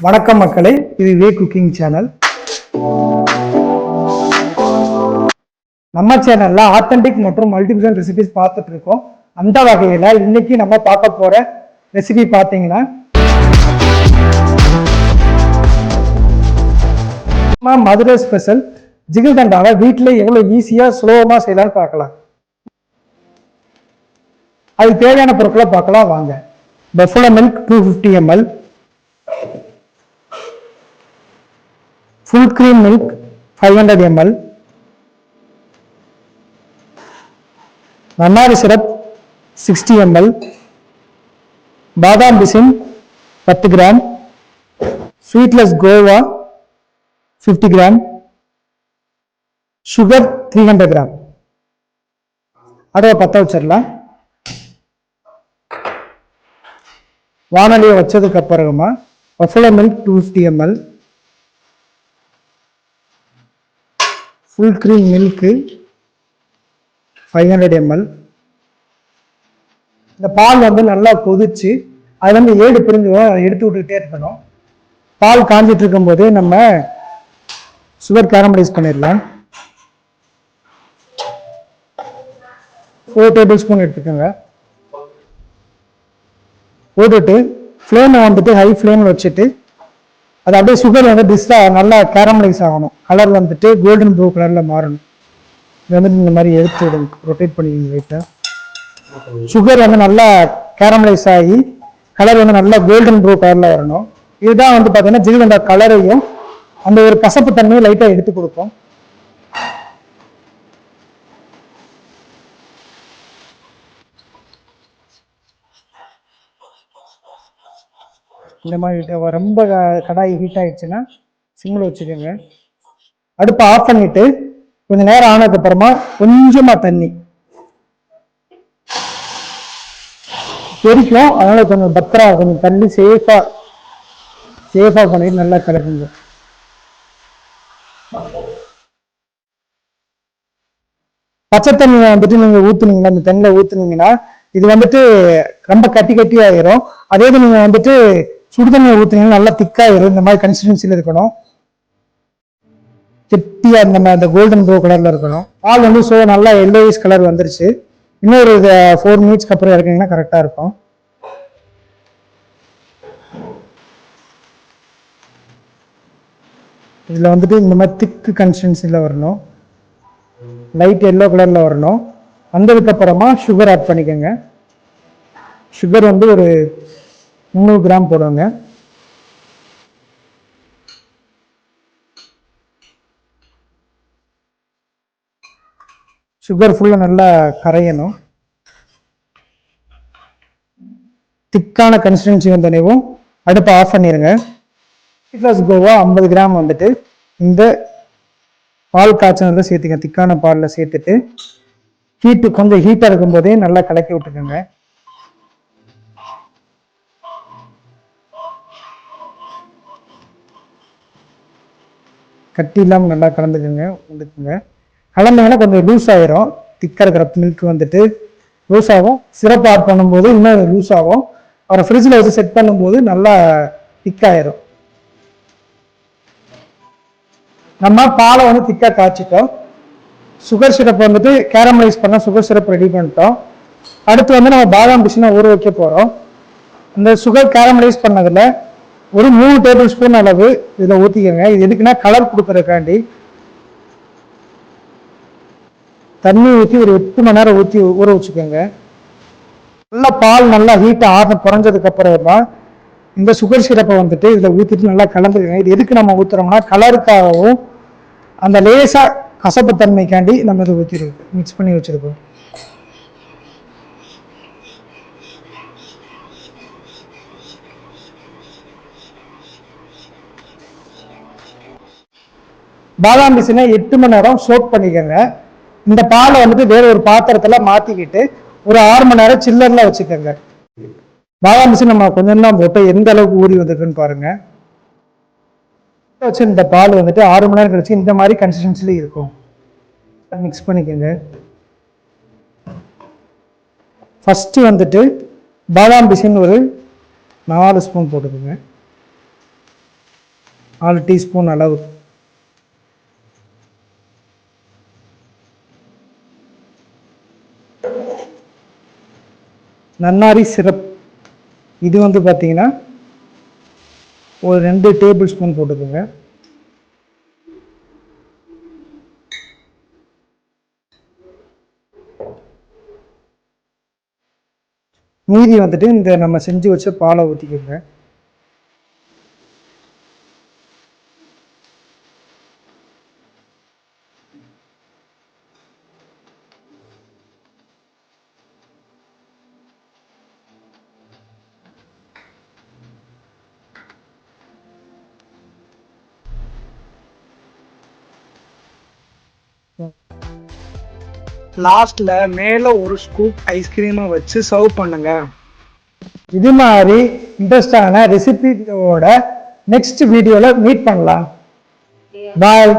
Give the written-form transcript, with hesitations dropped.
வணக்கம் மக்களே, இது வே குக்கிங் சேனல். நம்ம சேனல்ல ஆத்தென்டிக் மற்றும் மல்டிபிள் ரெசிபிஸ் பார்த்துட்டு இருக்கோம். அந்த வகையில இன்னைக்கு நம்ம பார்க்க போற ரெசிபி பார்த்தீங்கன்னா மதுரை ஸ்பெஷல் ஜிகிர்தண்டாவை வீட்டில் எவ்வளவு ஈஸியா சுலபமா செய்யலாம்னு பார்க்கலாம். அதுக்கு தேவையான பொருட்களை பார்க்கலாம் வாங்க. Buffalo milk 250 ml, full cream milk 500 ml, நன்னாரி சிரப் 60 ml, பாதாம் பிசின் 10 gram, sweetless Goa 50 gram, sugar 300 gram. அடுத்த பற்ற வச்சிடலாம். வானலியை வச்சதுக்கு அப்புறமா buffalo milk 250 ml, full cream milk 500 ml. இந்த பால் நல்லா கொதிச்சு அது ஏடு பிரிஞ்சு எடுத்து விட்டுக்கிட்டே இருக்கணும். பால் காஞ்சிட்டு இருக்கும் போதே நம்ம சுகர் கேரமலைஸ் பண்ணிடலாம். 4 டேபிள் ஸ்பூன் எடுத்துக்கோங்க. போட்டுட்டு ஃப்ளேமை ஹை ஃப்ளேமில் வச்சுட்டு அது அப்படியே சுகர் டிஸ்டா நல்லா கேரமலைஸ் ஆகணும். கலர் கோல்டன் ப்ளூ கலரில் மாறணும். இது இந்த மாதிரி எடுத்து விடுங்க, ரொட்டேட் பண்ணிக்கோங்க லைட்டாக. சுகர் நல்லா கேரமலைஸ் ஆகி கலர் நல்லா கோல்டன் ப்ளூ கலரில் வரணும். இதுதான் பார்த்தீங்கன்னா ஜிகிர்தண்டா கலரையும் அந்த ஒரு கசப்பு தன்மையை லைட்டாக எடுத்து கொடுக்கும். இந்த மாதிரி ரொம்ப கடாய் ஹீட் ஆயிடுச்சுன்னா சிம்மில் வச்சுக்கோங்க. அடுப்பை ஆஃப் பண்ணிட்டு கொஞ்சம் நேரம் ஆனதுக்கு அப்புறமா கொஞ்சமா தண்ணி தெரிக்கும். அதனால கொஞ்சம் பத்திரா கொஞ்சம் தண்ணி சேஃபா பண்ணிட்டு நல்லா கலக்குங்க. பச்சை தண்ணியை நீங்க ஊத்துனீங்கன்னா, அந்த தண்ணியில ஊத்துனீங்கன்னா இது ரொம்ப கட்டி ஆயிரும். அதே நீங்க சுடுதண்ணியை ஊத்துனீங்கன்னா நல்லா திக்காயிரும். இந்த மாதிரி கன்சிஸ்டன்சில இருக்கணும். கெட்டியா அந்த கோல்டன் ப்ளூ கலர்ல இருக்கணும். பால் சோ நல்லா எல்லோயிஷ் கலர் வந்துருச்சு. இன்னொரு 4 மினிட்ஸ்க்கு அப்புறம் இறக்குனீங்கன்னா கரெக்டா இருக்கும். இதுல இந்த மாதிரி திக்கு கன்சிஸ்டன்சில வரணும். லைட் எல்லோ கலர்ல வரணும். வந்ததுக்கு அப்புறமா சுகர் ஆட் பண்ணிக்கோங்க. சுகர் ஒரு 300 கிராம் போடுவாங்க. சுகர் ஃபுல்லா நல்லா கரையணும். திக்கான கன்சிஸ்டன்சி வந்தோடனேவும் அடுப்பை ஆஃப் பண்ணிடுங்க. ஸ்வீட்லெஸ் கோவா 50 கிராம் இந்த பால் காய்ச்சல சேர்த்துக்க. திக்கான பாலில் சேர்த்துட்டு கொஞ்சம் ஹீட்டாக இருக்கும் போதே நல்லா கலக்கி விட்டுக்கோங்க. கட்டி இல்லாமல் நல்லா கலந்துக்குங்க. கலந்தீங்கன்னா கொஞ்சம் லூஸ் ஆயிரும். திக்காக இருக்கிற மில்க் லூஸ் ஆகும். சிரப் ஆட் பண்ணும்போது இன்னும் லூஸ் ஆகும். அவரை ஃப்ரிட்ஜில் வச்சு செட் பண்ணும்போது நல்லா திக்காயிரும். நம்ம பாலை திக்காக காய்ச்சிட்டோம். சுகர் சிரப் கேரமலைஸ் பண்ண சுகர் சிரப் ரெடி பண்ணிட்டோம். அடுத்து நம்ம பாதாம் பிசினை ஊற வைக்க போகிறோம். இந்த சுகர் கேரமலைஸ் பண்ணதில் ஒரு 3 டேபிள் ஸ்பூன் அளவு இதில் ஊற்றிக்கோங்க. இது எதுக்குன்னா கலர் கொடுக்கறதுக்காண்டி. தண்ணி ஊற்றி ஒரு 8 மணி நேரம் ஊற வச்சுக்கோங்க. நல்லா பால் நல்லா ஹீட்டை குறைஞ்சதுக்கு அப்புறமா இந்த சுகர் சிரப்பை இதில் ஊற்றிட்டு நல்லா கலந்துக்கோங்க. இது எதுக்கு நம்ம ஊற்றுறோம்னா கலருக்காகவும் அந்த லேசா கசப்பு தன்மைக்காண்டி நம்ம இதை ஊற்றிருக்கோம், மிக்ஸ் பண்ணி வச்சிருக்கோம். பாதாம் பிசினை 8 மணி நேரம் சோக் பண்ணிக்கோங்க. இந்த பாலை வேற ஒரு பாத்திரத்துல மாத்திக்கிட்டு ஒரு 6 மணி நேரம் சில்லர்ல வச்சுக்கோங்க. பாதாம் பிசின் நம்ம கொஞ்சம் தான் போட்டு எந்த அளவுக்கு ஊறி வந்திருக்குன்னு பாருங்க. வச்சு இந்த பால் 6 மணி நேரம் கழிச்சு இந்த மாதிரி கன்சிஸ்டன்சில இருக்கும். மிக்ஸ் பண்ணிக்கோங்க. ஃபர்ஸ்ட் பாதாம் பிசின் ஒரு 4 ஸ்பூன் போட்டுக்கோங்க. 4 டீஸ்பூன் அளவு. நன்னாரி சிரப் இது வந்து பார்த்தீங்கன்னா ஒரு 2 டேபிள் ஸ்பூன் போட்டுக்கோங்க. மீதி வந்துட்டு இந்த நம்ம செஞ்சு வச்ச பாலை ஊற்றிக்கோங்க. லாஸ்ட்ல மேல ஒரு ஸ்கூப் ஐஸ்கிரீமை வச்சு சர்வ் பண்ணுங்க. இது மாதிரி இன்ட்ரெஸ்டான ரெசிபியோட நெக்ஸ்ட் வீடியோல மீட் பண்ணலாம். பாய்.